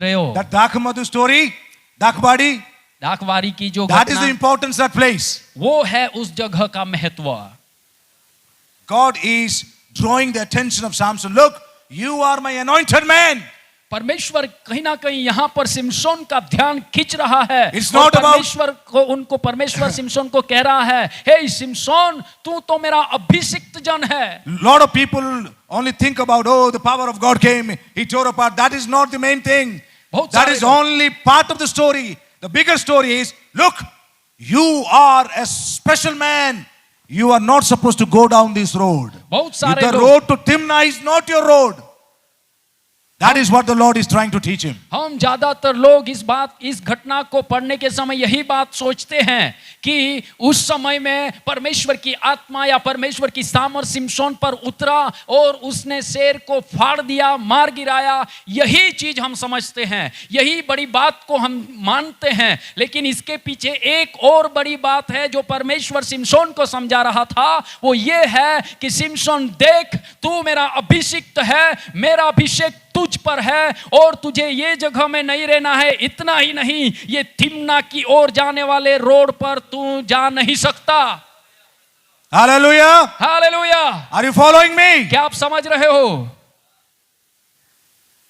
रहे हो That Dakamadu story, Dakbadi, डाकवारी की जो that is घटना the importance of that place. वो है उस जगह का महत्व. God is drawing the attention of Samson. Look, you are my anointed man. परमेश्वर कहीं ना कहीं यहाँ पर सिमसोन का ध्यान खींच रहा है. It's not about- परमेश्वर सिमसोन को कह रहा है, हे सिमसोन, तू तो मेरा अभिषिक्त जन है. Lot of people only think about, oh, the power of God came, he tore apart. That is not the main thing. बहुत That सारे is लोग- only part of the story. The bigger story is, look, you are a special man. You are not supposed to go down this road. बहुत सारे The लोग- road to Timnah is not your road. That is what the Lord is trying to teach him. हम ज्यादातर लोग इस घटना को पढ़ने के समय यही बात सोचते हैं कि उस समय में परमेश्वर की आत्मा या परमेश्वर की सामर्थ सिमसोन पर उतरा और उसने शेर को फाड़ दिया, मार गिराया. यही चीज हम समझते हैं, यही बड़ी बात को हम मानते हैं. लेकिन इसके पीछे एक और बड़ी बात है जो परमेश्वर सिमसोन को समझा रहा था. वो ये है कि सिमसोन, देख, तू मेरा अभिषिक्त है, मेरा अभिषेक तुझ पर है और तुझे ये जगह में नहीं रहना है. इतना ही नहीं, ये तिम्ना की ओर जाने वाले रोड पर तू जा नहीं सकता. Hallelujah. Hallelujah. Are you following me? क्या आप समझ रहे हो?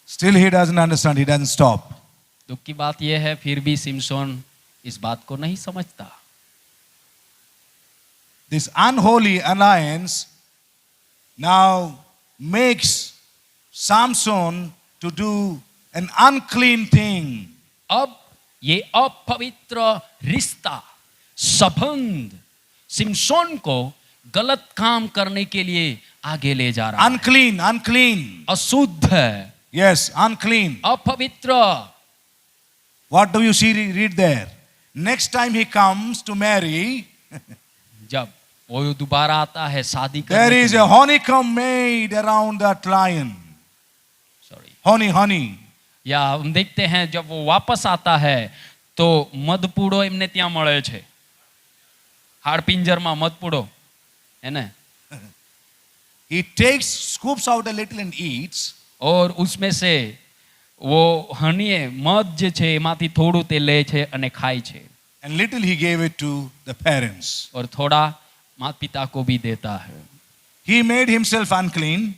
Still he doesn't understand. He doesn't stop. दुख की बात यह है, फिर भी सिमसोन इस बात को नहीं समझता. This unholy alliance now makes Samson to do an unclean thing. अब ये अपवित्र रिश्ता, संबंध सिमसोन को गलत काम करने के लिए आगे ले जा रहा है. Unclean, unclean. अशुद्ध है, Yes, unclean. अपवित्र. What do you see? Read there. Next time he comes to marry, जब वो दोबारा आता है शादी करने there के is लिए, a honeycomb made around that lion. Sorry, Honey. या हम देखते हैं जब वो वापस आता है तो મધપૂડો એમને ત્યાં મળે છે. હાડપિંજરમાં મધપૂડો है ना, He takes, scoops out a little and eats. और उसमें से वो હની મધ જે છે એમાંથી થોડું તે લે છે અને ખાય છે, And little he gave it to the parents. और थोड़ा माता पिता को भी देता है. He made himself unclean.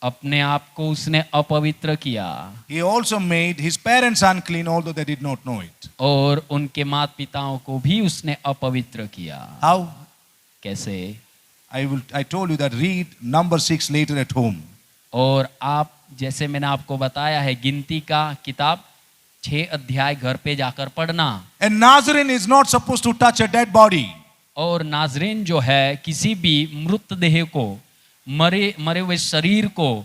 अपने आप को उसने अपवित्र किया He also made his parents unclean, although they did not know it. और उनके माता पिताओं को भी उसने अपवित्र किया. How? कैसे? I told you that, read number 6 later at home. और आप, जैसे मैंने आपको बताया है, गिनती का किताब 6 अध्याय घर पे जाकर पढ़ना. A Nazarene is not supposed to touch a dead body. और नाजरीन जो है किसी भी मृतदेह को, मरे हुए शरीर को,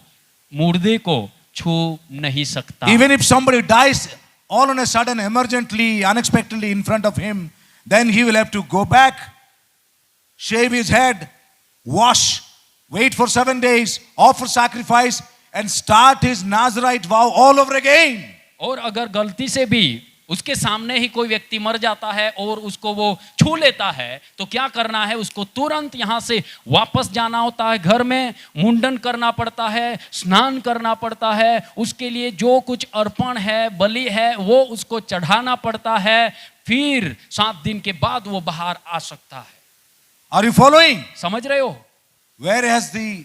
मुर्दे को छू नहीं सकता. Even if somebody dies all on a sudden, emergently, unexpectedly in front of him, then he will have to go back, shave his head, wash, wait for 7 days, offer sacrifice, and start his Nazarite vow all over again. और अगर गलती से भी उसके सामने ही कोई व्यक्ति मर जाता है और उसको वो छू लेता है तो क्या करना है, उसको तुरंत यहाँ से वापस जाना होता है. घर में मुंडन करना पड़ता है, स्नान करना पड़ता है, उसके लिए जो कुछ अर्पण है, बलि है, वो उसको चढ़ाना पड़ता है. फिर 7 दिन के बाद वो बाहर आ सकता है. Are you following? समझ रहे हो? Where has the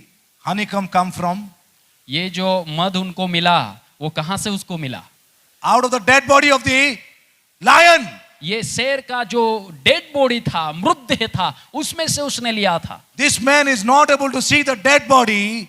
honeycomb come from? ये जो मध उनको मिला वो कहाँ से उसको मिला? Out of the dead body of the lion. ये शेर का जो डेड बॉडी था, मृतदेह था, उसमें से उसने लिया था. This man is not able to see the dead body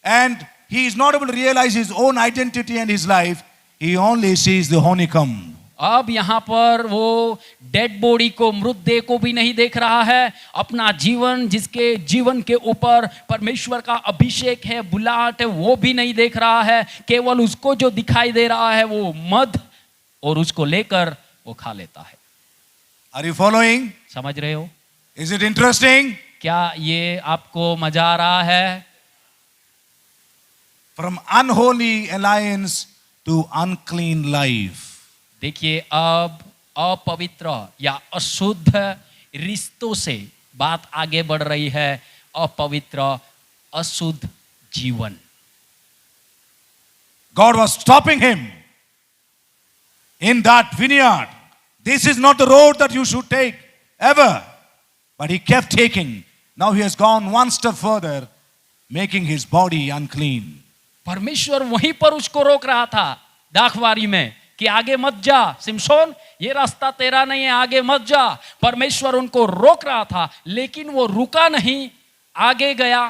and he is not able to realize his own identity and his life. He only sees the honeycomb. अब यहाँ पर वो डेड बॉडी को, मृतदेह को भी नहीं देख रहा है. अपना जीवन, जिसके जीवन के ऊपर परमेश्वर का अभिषेक है, बुलाहट है, वो भी नहीं देख रहा है. केवल उसको जो दिखाई दे रहा है वो मध, और उसको लेकर वो खा लेता है. Are you following? समझ रहे हो? Is it interesting? क्या ये आपको मजा आ रहा है? From unholy alliance to unclean life. देखिए, अब अपवित्र या अशुद्ध रिश्तों से बात आगे बढ़ रही है. अपवित्र, अशुद्ध जीवन. God was stopping him. in that vineyard. This is not the road that you should take ever. But he kept taking. Now he has gone one step further, making his body unclean. परमेश्वर वहीं पर उसको रोक रहा था दाखवारी में कि आगे मत जा सिमसोन, ये रास्ता तेरा नहीं है, आगे मत जा। परमेश्वर उनको रोक रहा था, लेकिन वो रुका नहीं, आगे गया,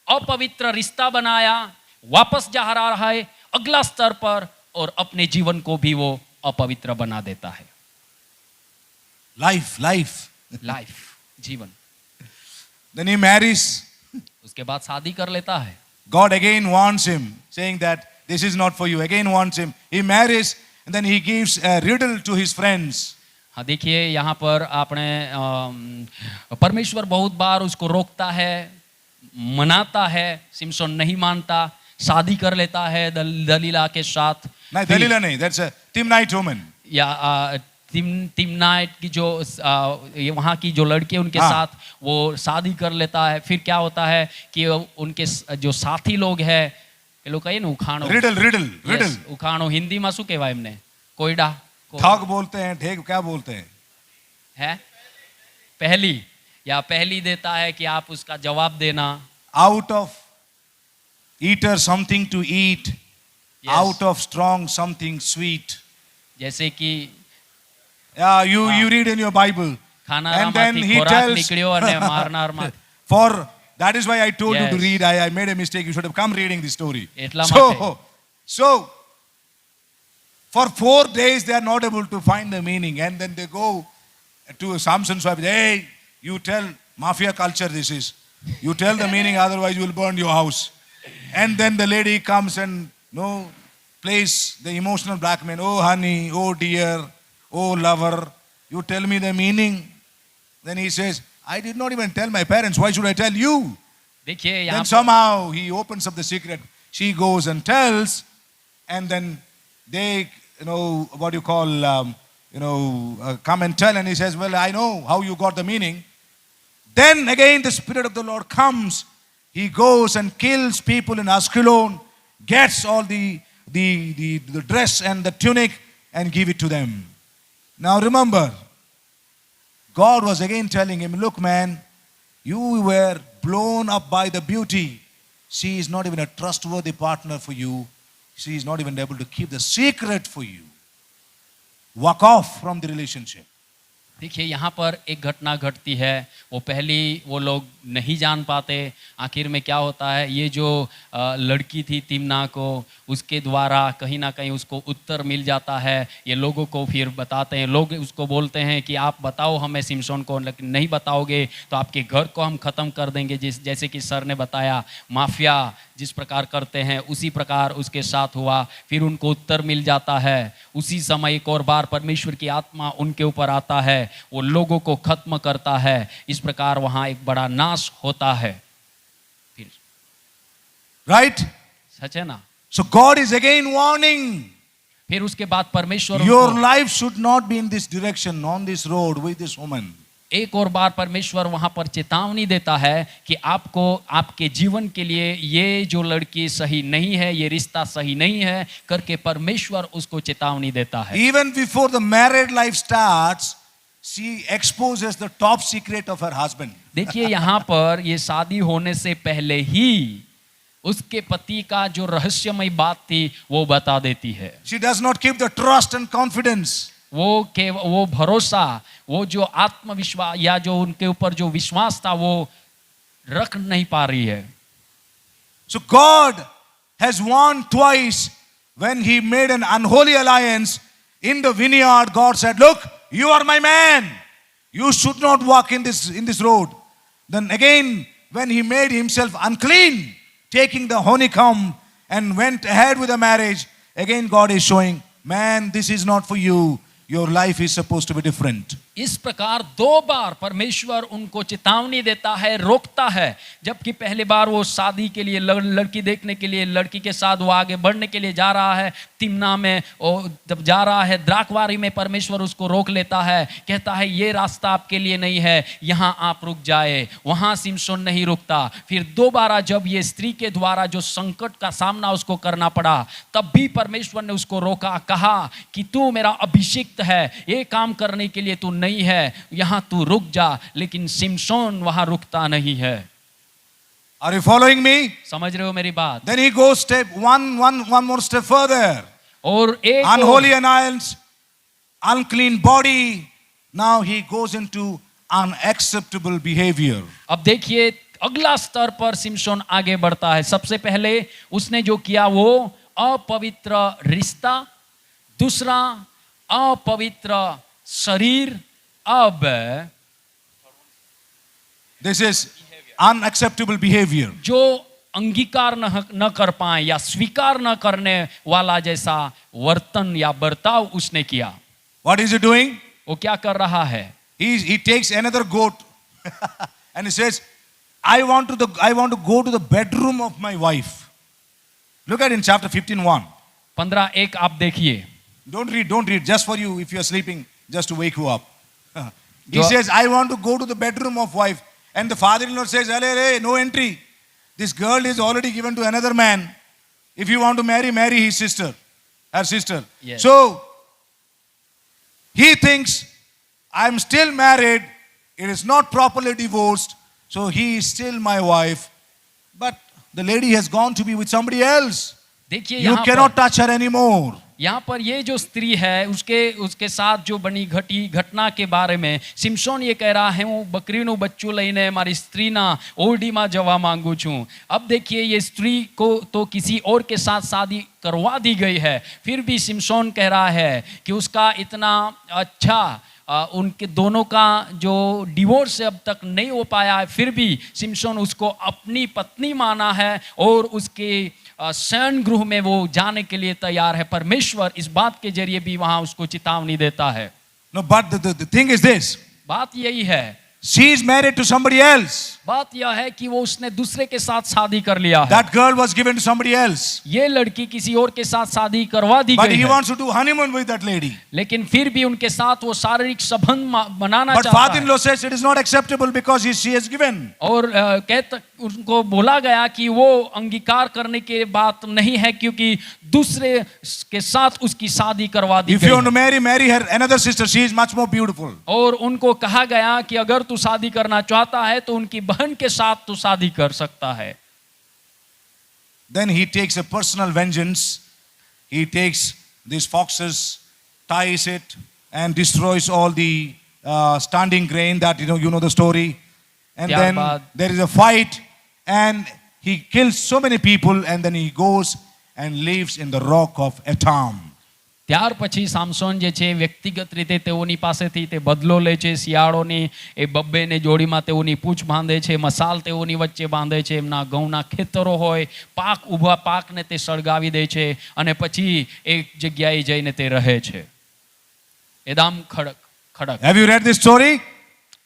अपवित्र रिश्ता बनाया, वापस जा रहा है अगला स्तर पर, और अपने जीवन को भी वो अपवित्र बना देता है। Life. जीवन। Then he marries. उसके बाद शादी कर लेता है। God again warns him, saying that this is not for you. Again warns him. He marries, and then he gives a riddle to his friends. हाँ, देखिए यहाँ पर आपने परमेश्वर बहुत बार उसको रोकता है, मनाता है, सिमसोन नहीं मानता, शादी कर लेता है दलीला के साथ। नहीं, दलीला नहीं, that's a Timnite woman. या तिमनाइट की जो वहाँ की जो लड़के उनके साथ वो शादी कर लेता है। फिर क्या होता है कि उनके जो साथी लोग हैं, ये लोग कहिए ना उखाणो, रिडल उखाणो हिंदी में શું કહેવાય એમને? કોયડા, ठग बोलते हैं, ढेग क्या बोलते हैं? है पहली, या पहली देता है कि आप उसका जवाब देना। Out of eater something to eat, out of strong something sweet. जैसे कि you read in your Bible, and then he tells, for that is why I told you to read. I made a mistake. You should have come reading the story. So for 4 days they are not able to find the meaning, and then they go to Samson's wife. Hey, you tell, mafia culture this is. You tell the meaning, otherwise you will burn your house. And then the lady comes and plays the emotional blackmail. Oh honey, oh dear, oh lover, you tell me the meaning. Then he says, I did not even tell my parents. Why should I tell you? Then somehow he opens up the secret. She goes and tells, and then they, what you call, come and tell. And he says, well, I know how you got the meaning. Then again the Spirit of the Lord comes. He goes and kills people in Ashkelon, gets all the dress and the tunic and give it to them. Now remember, God was again telling him, look man, you were blown up by the beauty. She is not even a trustworthy partner for you. She is not even able to keep the secret for you. Walk off from the relationship. देखिए यहाँ पर एक घटना घटती है, वो पहली वो लोग नहीं जान पाते। आखिर में क्या होता है, ये जो लड़की थी तिम्ना को, उसके द्वारा कहीं ना कहीं उसको उत्तर मिल जाता है। ये लोगों को फिर बताते हैं, लोग उसको बोलते हैं कि आप बताओ हमें सिमसोन को, लेकिन नहीं बताओगे तो आपके घर को हम ख़त्म कर देंगे। जैसे कि सर ने बताया, माफिया जिस प्रकार करते हैं उसी प्रकार उसके साथ हुआ। फिर उनको उत्तर मिल जाता है। उसी समय एक और बार परमेश्वर की आत्मा उनके ऊपर आता है, वो लोगों को खत्म करता है। इस प्रकार वहां एक बड़ा नाश होता है। फिर राइट, सच है ना? सो गॉड इज अगेन वार्निंग। फिर उसके बाद परमेश्वर, your life should not be in this direction, on this road with this woman. एक और बार परमेश्वर वहां पर चेतावनी देता है कि आपको, आपके जीवन के लिए ये जो लड़की सही नहीं है, ये रिश्ता सही नहीं है करके परमेश्वर उसको चेतावनी देता है। Even before the married life starts, she exposes the top secret of her husband. देखिए यहाँ पर ये शादी होने से पहले ही उसके पति का जो रहस्यमय बात थी वो बता देती है। She does not keep the trust and confidence. वो भरोसा, वो जो आत्मविश्वास या जो उनके ऊपर जो विश्वास था वो रख नहीं पा रही है। So God has warned twice when he made an unholy alliance in the vineyard. God said, look, you are my man, you should not walk in this road. Then again when he made himself unclean, taking the honeycomb and went ahead with the marriage, again God is showing, man, this is not for you. Your life is supposed to be different. इस प्रकार 2 बार परमेश्वर उनको चेतावनी देता है, रोकता है। जबकि पहली बार वो शादी के लिए लड़की देखने के लिए लड़की के साथ वो आगे बढ़ने के लिए जा रहा है, तिम्ना में जब जा रहा है द्राखवारी में परमेश्वर उसको रोक लेता है, कहता है ये रास्ता आपके लिए नहीं है, यहाँ आप रुक जाए। वहाँ सिमसोन नहीं रुकता। फिर दोबारा जब ये स्त्री के द्वारा जो संकट का सामना उसको करना पड़ा, तब भी परमेश्वर ने उसको रोका, कहा कि तू मेरा अभिषिक्त है, ये काम करने के लिए तू नहीं है, यहाँ तू रुक जा। लेकिन सिमसोन वहाँ रुकता नहीं है। Are you following me? समझ रहे हो मेरी बात? Then he goes one more step further. और एक Unholy alliance, unclean body. Now he goes into unacceptable behavior. अब देखिए अगला स्तर पर सिमसोन आगे बढ़ता है। सबसे पहले उसने जो किया वो अपवित्र रिश्ता, दूसरा अपवित्र शरीर। अब This is unacceptable behavior. जो अंगीकार न कर पाए या स्वीकार न करने वाला जैसा वर्तन या बर्ताव उसने किया। What is he doing? वो क्या कर रहा है? He takes another goat and he says, I want to go to the bedroom of my wife. Look at in chapter 15:1. 15:1 आप देखिए। Don't read, just for you if you are sleeping, just to wake you up. He says, I want to go to the bedroom of wife. And the father-in-law says, hey, no entry. This girl is already given to another man. If you want to marry her sister. Yes. So, he thinks, I'm still married. It is not properly divorced. So, he is still my wife. But the lady has gone to be with somebody else. देखिए You cannot touch her anymore. यहाँ पर ये जो स्त्री है उसके साथ जो बनी घटना के बारे में सिमसोन ये कह रहा है, હું બકરીનું બચ્ચું લઈને મારી સ્ત્રીના ઓરડીમાં જવા માંગુ છું। अब देखिए ये स्त्री को तो किसी और के साथ शादी करवा दी गई है, फिर भी सिमसोन कह रहा है कि उसका इतना अच्छा उनके दोनों का जो डिवोर्स अब तक नहीं हो पाया है, फिर भी सिमसोन उसको अपनी पत्नी माना है और उसके शयन गृह में वो जाने के लिए तैयार है। परमेश्वर इस बात के जरिए भी वहां उसको चेतावनी देता है। No, but the thing is this. बात यही है, she is married to somebody else. बात यह है कि वो उसने दूसरे के साथ शादी कर लिया है। That girl was given to somebody else. ये लड़की किसी और के साथ शादी करवा दी But गई he है। wants to do honeymoon with that lady. लेकिन फिर भी उनके साथ वो शारीरिक संबंध बनाना But चाहता है। father-in-law says it is not acceptable because she has given. और उनको बोला गया कि वो अंगीकार करने के बात नहीं है, क्योंकि दूसरे के साथ उसकी शादी करवा दी If you गई want to है। marry her another sister, she is much more beautiful. और उनको कहा गया कि अगर तू शादी करना चाहता है तो उनकी बहन के साथ तू शादी कर सकता है। Then he takes a personal vengeance. He takes these foxes, ties it, and destroys all the standing grain that you know the story. And then there is a fight, and he kills so many people, and then he goes and lives in the rock of Etam. ત્યાર પછી સામસોન જે છે વ્યક્તિગત રીતે તેઓની પાસેથી તે બદલો લે છે। શિયાળોની એ બબ્બેને જોડીમાં તેઓની પૂંછ બાંધે છે, મસાલ તેઓની વચ્ચે બાંધે છે, એમના ઘઉંના ખેતરો હોય, પાક ઊભા પાકને તે સળગાવી દે છે અને પછી એક જગ્યાએ જઈને તે રહે છે। એદામ ખડક। Have you read this story?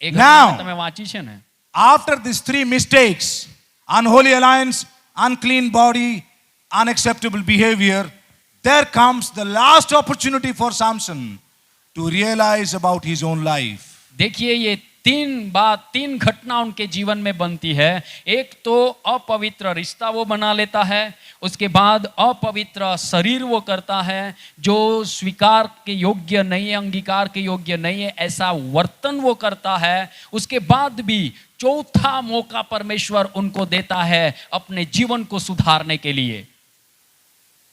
એ ઘટના તમે વાંચી છે ને? After these three mistakes, unholy alliance, unclean body, unacceptable behavior, there comes the last opportunity for Samson to realize about his own life. देखिए ये तीन घटना उनके जीवन में बनती है। एक तो अपवित्र रिश्ता वो बना लेता है, उसके बाद अपवित्र शरीर वो करता है जो स्वीकार के योग्य नहीं है, अंगीकार के योग्य नहीं है, ऐसा वर्तन वो करता है। उसके बाद भी चौथा मौका परमेश्वर उनको देता है अपने जीवन को सुधारने के लिए।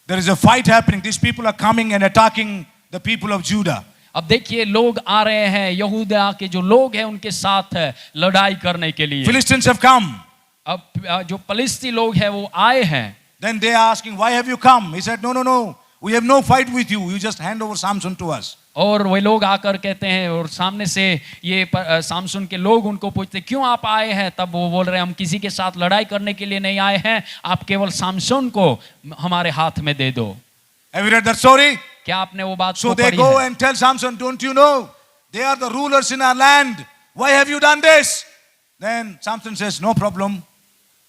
There is a fight happening. These people are coming and attacking the people of Judah. अब देखिए लोग आ रहे हैं, यहूदा के जो लोग हैं उनके साथ लड़ाई करने के लिए। Philistines have come. अब जो फलिस्ती लोग हैं वो आए हैं। Then they are asking, why have you come? He said, no. We have no fight with you. You just hand over Samson to us. और वे लोग आकर कहते हैं, और सामने से ये सामसून के लोग उनको पूछते क्यों आप आए हैं? तब वो बोल रहे हैं हम किसी के साथ लड़ाई करने के लिए नहीं आए हैं, आप केवल सामसून को हमारे हाथ में दे दो। Have you read that story? क्या आपने वो बात So को they पढ़ी go है? and tell Samson, don't you know They are the rulers in our land. Why have you done this? Then Samson says, no problem.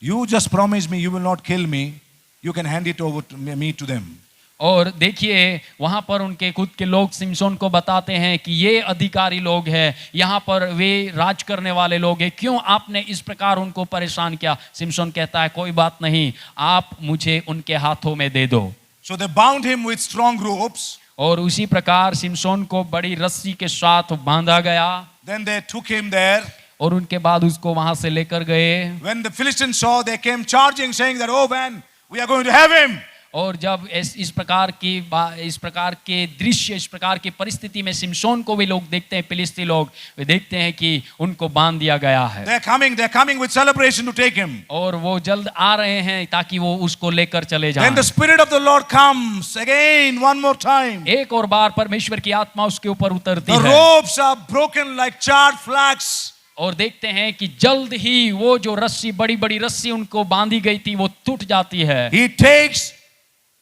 You just promise me you will not kill me. You can hand it over to me to them. और देखिए वहां पर उनके खुद के लोग सिमसोन को बताते हैं कि ये अधिकारी लोग हैं, यहाँ पर वे राज करने वाले लोग हैं, क्यों आपने इस प्रकार उनको परेशान किया? सिमसोन कहता है कोई बात नहीं, आप मुझे उनके हाथों में दे दो। So they bound him with strong ropes. और उसी प्रकार सिमसोन को बड़ी रस्सी के साथ बांधा गया। Then they took him there. और उनके बाद उसको वहां से लेकर गए। When the Philistines saw, they came charging, saying that, oh man, we are going to have him. और जब इस प्रकार के दृश्य, इस प्रकार की परिस्थिति में सिमसोन को भी लोग देखते हैं, फिलिस्ती लोग वे देखते हैं कि उनको बांध दिया गया है। They're coming with celebration to take him. और वो जल्द आ रहे हैं ताकि वो उसको लेकर चले जाएं। Then the Spirit of the Lord comes again one more time. एक और बार परमेश्वर की आत्मा उसके ऊपर उतरती The है। ropes are broken like charred flax. और देखते हैं कि जल्द ही वो जो रस्सी, बड़ी बड़ी रस्सी उनको बांधी गई थी, वो टूट जाती है। He takes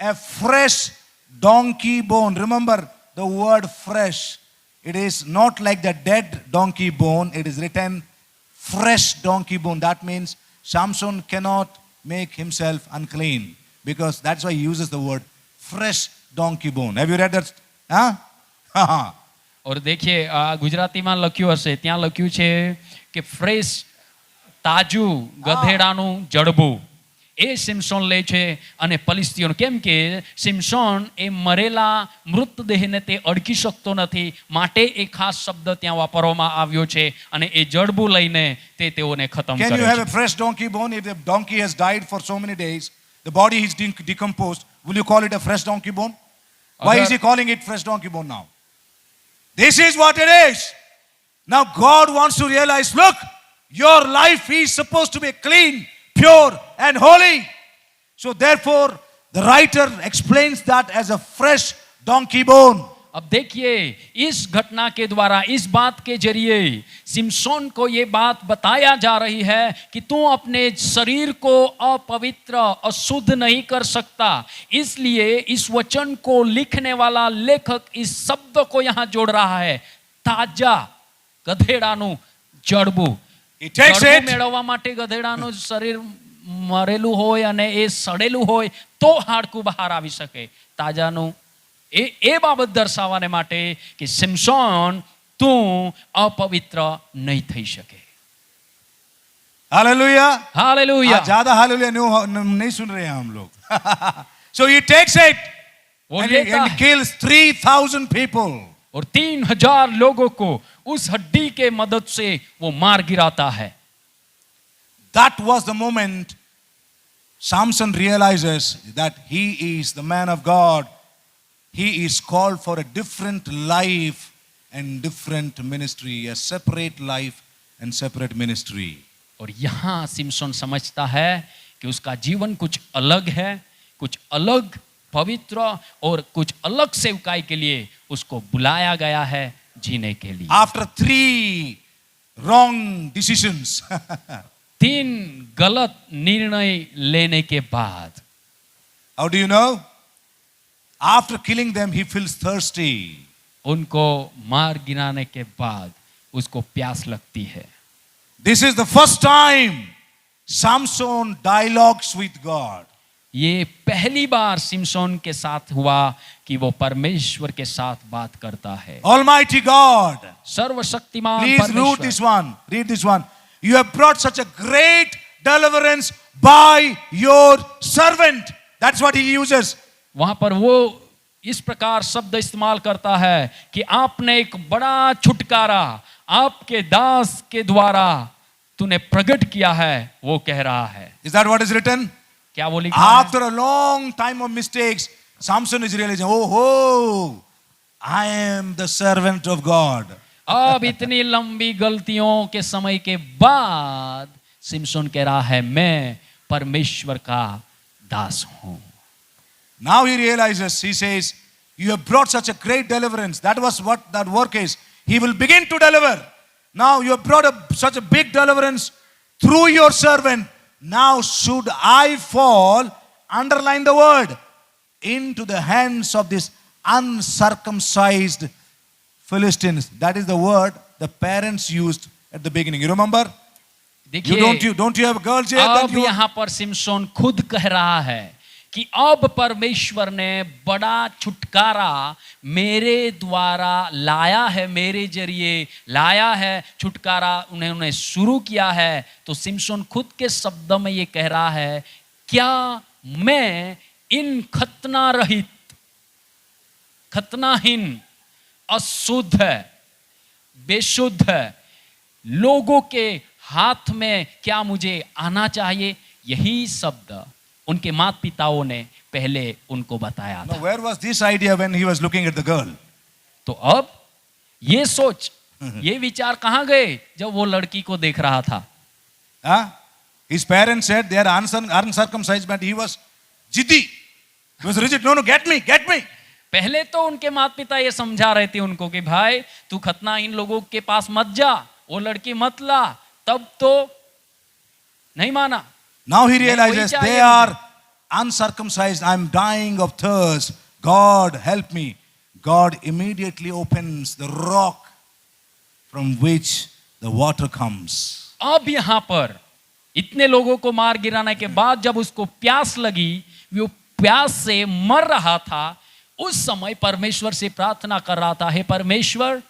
a fresh donkey bone. Remember the word fresh. It is not like the dead donkey bone. It is written fresh donkey bone. That means Samson cannot make himself unclean, because that's why he uses the word fresh donkey bone. Have you read that? Huh? और देखिए ગુજરાતીમાં લખ્યું હશે, ત્યાં લખ્યું છે કે fresh તાજું ગધેડાનું જડબું એ સિમસોન લે છે અને ફલિસ્તીઓનું, કેમ કે સિમસોન એ મરેલા મૃતદેહને તે અડકી શકતો નથી, માટે એ ખાસ શબ્દ ત્યાં વાપરવામાં આવ્યો છે અને એ જડબું લઈને તે તેઓને ખતમ કરે છે. Can you have a fresh donkey bone? If the donkey has died for so many days, the body is decomposed, will you call it a fresh donkey bone? Why is he calling it fresh donkey bone now? This is what it is. Now God wants to realize, look, your life is supposed to be clean, pure and holy. So therefore, the writer explains that as a fresh donkey bone. अब देखिए इस घटना के द्वारा, इस बात के जरिए सिमसोन को ये बात बताया जा रही है कि तू अपने शरीर को अपवित्र, अशुद्ध नहीं कर सकता। इसलिए इस वचन को लिखने वाला लेखक इस शब्द को यहाँ जोड़ रहा है, ताजा गधेડાનું જડબું। જડબું મેળવવા માટે ગધેડાનું શરીર મરેલું હોય અને એ સડેલું હોય તો હાડકું બહાર આવી શકે। તાજાનું એ બાબત દર્શાવવાને માટે કે સિમસોન તું અપવિત્ર નહીં થઈ શકે। Hallelujah, hallelujah. ज्यादा हालेलुया नहीं सुन रहे हैं हम लोग। So he takes it and he kills 3,000 people. और 3,000 लोगों को उस हड्डी के मदद से वो मार गिराता है। That was the moment Samson realizes that he is the man of God. He is called for a different life and different ministry, a separate life and separate ministry. और यहाँ सिमसोन समझता है कि उसका जीवन कुछ अलग है, कुछ अलग पवित्र और कुछ अलग सेवकाई के लिए उसको बुलाया गया है जीने के लिए। After 3 wrong decisions, 3 गलत निर्णय लेने के बाद, how do you know? After killing them, he feels thirsty. उनको मार गिराने के बाद उसको प्यास लगती है। This is the first time Samson dialogues with God. ये पहली बार सिमसोन के साथ हुआ कि वो परमेश्वर के साथ बात करता है। Almighty God, सर्वशक्तिमान please परमेश्वर, read this one. You have brought such a great deliverance by your servant. That's what he uses. वहां पर वो इस प्रकार शब्द इस्तेमाल करता है कि आपने एक बड़ा छुटकारा आपके दास के द्वारा तूने प्रकट किया है, वो कह रहा है। Is that what is written? क्या वो लिखा है? After a long time of mistakes, Samson is realizing, oh, I am the servant of God. अब इतनी लंबी गलतियों के समय के बाद सिमसोन कह रहा है, मैं परमेश्वर का दास हूं। Now he realizes, he says, you have brought such a great deliverance. That was what that work is. He will begin to deliver. Now you have brought such a big deliverance through your servant. Now should I fall, underline the word, into the hands of this uncircumcised Philistines. That is the word the parents used at the beginning. You remember? देखिए Don't you have girls here? That अब you यहाँ पर सिमसोन खुद कह रहा है कि अब परमेश्वर ने बड़ा छुटकारा मेरे द्वारा लाया है, मेरे जरिए लाया है छुटकारा, उन्होंने शुरू किया है। तो सिमसोन खुद के शब्दों में ये कह रहा है, क्या मैं इन खतना रहित, खतनाहीन, अशुद्ध, बेशुद्ध लोगों के हाथ में क्या मुझे आना चाहिए? यही शब्द उनके माता पिताओं ने पहले उनको बताया Now, था। where was this idea when he was looking at the girl? तो अब ये सोच, ये विचार कहाँ गए जब वो लड़की को देख रहा था? Huh? His parents said they are uncircumcised, but he was jiddi. He was rigid. No, get me, get me. पहले तो उनके माता पिता ये समझा रहे थे उनको कि भाई तू खतना इन लोगों के पास मत जा, वो लड़की मत ला, तब तो नहीं माना। Now he नहीं, realizes वही they चाहिए are uncircumcised. I'm dying of thirst. God help me. God immediately opens the rock from which the water comes. अब यहां पर इतने लोगों को मार गिराने के बाद जब उसको प्यास लगी, वो प्यास से मर रहा था, उस समय परमेश्वर से प्रार्थना कर रहा था, हे परमेश्वर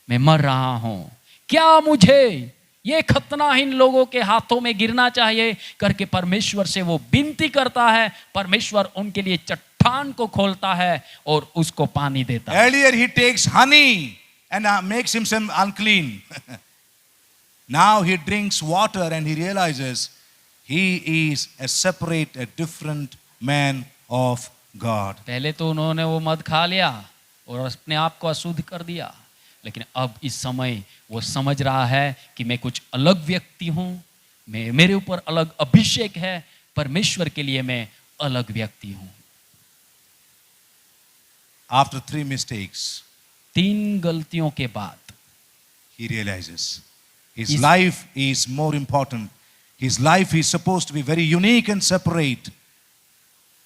मैं मर रहा हूं, क्या मुझे ये खतनाहीन लोगों के हाथों में गिरना चाहिए करके परमेश्वर से वो विनती करता है। परमेश्वर उनके लिए चट्टान को खोलता है और उसको पानी देता है। Earlier he takes honey and makes himself unclean. Now he drinks water and he realizes he is a separate, a different man of God. पहले तो उन्होंने वो मद खा लिया और अपने आप को अशुद्ध कर दिया, लेकिन अब इस समय वो समझ रहा है कि मैं कुछ अलग व्यक्ति हूं, मेरे ऊपर अलग अभिषेक है, परमेश्वर के लिए मैं अलग व्यक्ति हूं। After 3 mistakes, 3 गलतियों के बाद he realizes his life is more important. His life is supposed to be very unique and separate,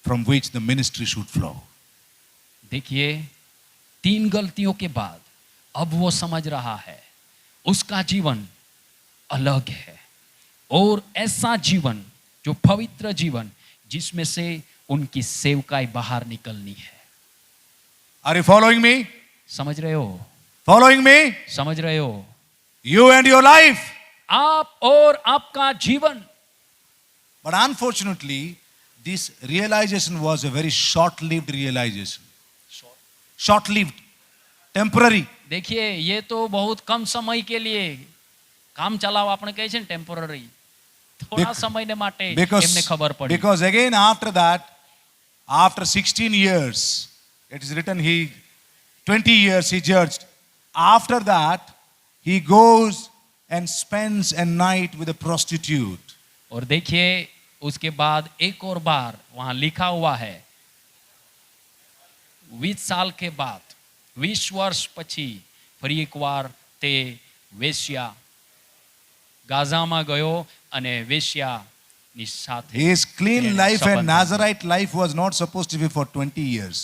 from which the ministry should flow. देखिए 3 गलतियों के बाद अब वो समझ रहा है उसका जीवन अलग है और ऐसा जीवन जो पवित्र जीवन जिसमें से उनकी सेवकाई बाहर निकलनी है। Are you following me? समझ रहे हो? Following me? समझ रहे हो? You and your life. आप और आपका जीवन। But unfortunately, this realization was a very short-lived realization. Short-lived, temporary. देखिए ये तो बहुत कम समय के लिए કામ ચલાવ આપણે કહે છે ને ટેમ્પરરી, થોડા સમયને માટે એમને ખબર પડી। Because again after that, after 16 years, it is written 20 years he judged. After that, he goes and spends a night with a prostitute. और देखिए उसके बाद एक और बार वहां लिखा हुआ है 20 साल के बाद, 20 વર્ષ પછી ફરી એકવાર તે વેશ્યા ગાઝામાં ગયો અને વેશ્યાની સાથે His clean life and સંબંધ Nazarite life was not supposed to be for 20 years.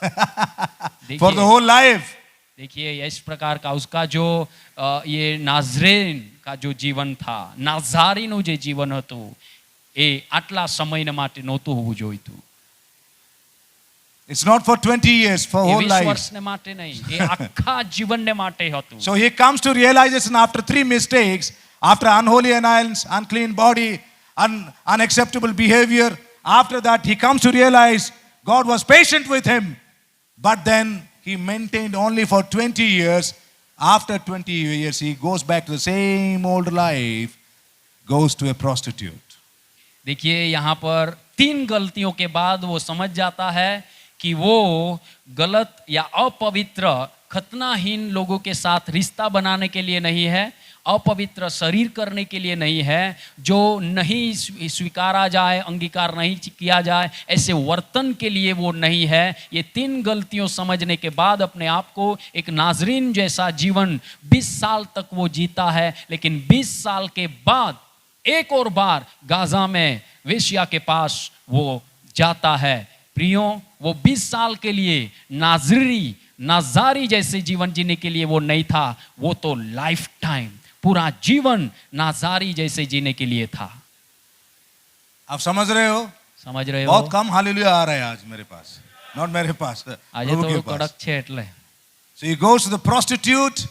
देखिए- For the whole life. देखिए इस प्रकार का उसका जो ये नाज़रेन का जो जीवन था, नाज़ारीનું જે જીવન હતું એ આટલા સમયને માટે નહોતું હોવું જોઈતું। It's not for 20 years, for A whole 20 life. વર્ષને માટે નહીં, એ આખા જીવનને માટે હતું। So he comes to realization after 3 mistakes, after unholy alliance, unclean body, unacceptable behavior. After that, he comes to realize God was patient with him. But then he maintained only for 20 years. After 20 years, he goes back to the same old life, goes to a prostitute. देखिए यहाँ पर 3 गलतियों के बाद वो समझ जाता है कि वो गलत या अपवित्र खतनाहीन लोगों के साथ रिश्ता बनाने के लिए नहीं है, अपवित्र शरीर करने के लिए नहीं है, जो नहीं स्वीकारा जाए, अंगीकार नहीं किया जाए, ऐसे वर्तन के लिए वो नहीं है। ये 3 गलतियों समझने के बाद अपने आप को एक नाज़रीन जैसा जीवन 20 साल तक वो जीता है, लेकिन 20 साल के बाद एक और बार गाजा में वेश्या के पास वो जाता है। प्रियों, वो 20 साल के लिए नाज़री नाजारी जैसे जीवन जीने के लिए वो नहीं था, वो तो लाइफ टाइम पूरा जीवन नाजारी जैसे जीने के लिए था। आप समझ रहे हो? समझ रहे हो? बहुत कम हालेलुया आ रहा है आज मेरे पास, नॉट मेरे पास, આજે प्रभु के થોડું पास। કડક છે એટલે So he goes to the prostitute,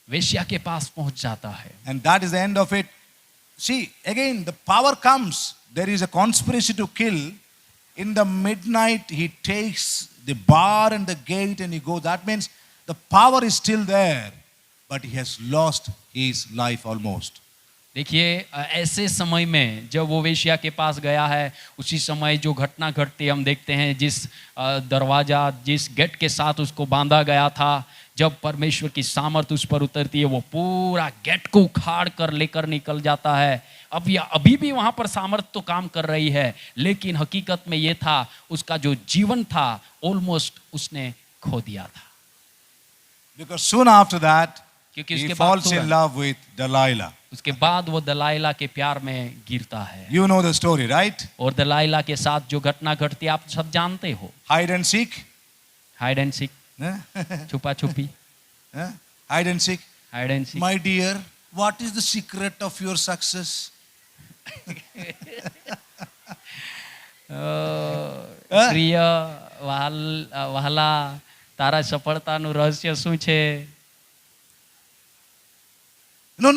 वेश्या के पास पहुंच जाता है। and that is the end of it. See, again, the power comes. There is a conspiracy to kill. In the midnight, he takes the bar and the gate and he goes. That means the power is still there, but he has lost his life almost. देखिए ऐसे समय में जब वो वेश्या के पास गया है, उसी समय जो घटना घटती है हम देखते हैं, जिस दरवाजा जिस गेट के साथ उसको बांधा गया था, जब परमेश्वर की सामर्थ उस पर उतरती है, वो पूरा गेट को उखाड़ कर लेकर निकल जाता है। अब या अभी भी वहाँ पर सामर्थ तो काम कर रही है, लेकिन हकीकत में ये था उसका जो जीवन था ऑलमोस्ट उसने खो दिया था। Because soon after that, क्योंकि he उसके बाद falls in love with Delilah. उसके बाद वो दलाइला के प्यार में गिरता है। You know the story, right? और दलाइला के साथ जो घटना घटती है आप सब जानते हो। Hide and seek. Hide and seek, Huh? छुपा छुपी, Huh? Hide and seek. Hide and seek. My dear, what is the secret of your success? પ્રિય વહાલા તારા સફળતાનું રહસ્ય શું છે? No,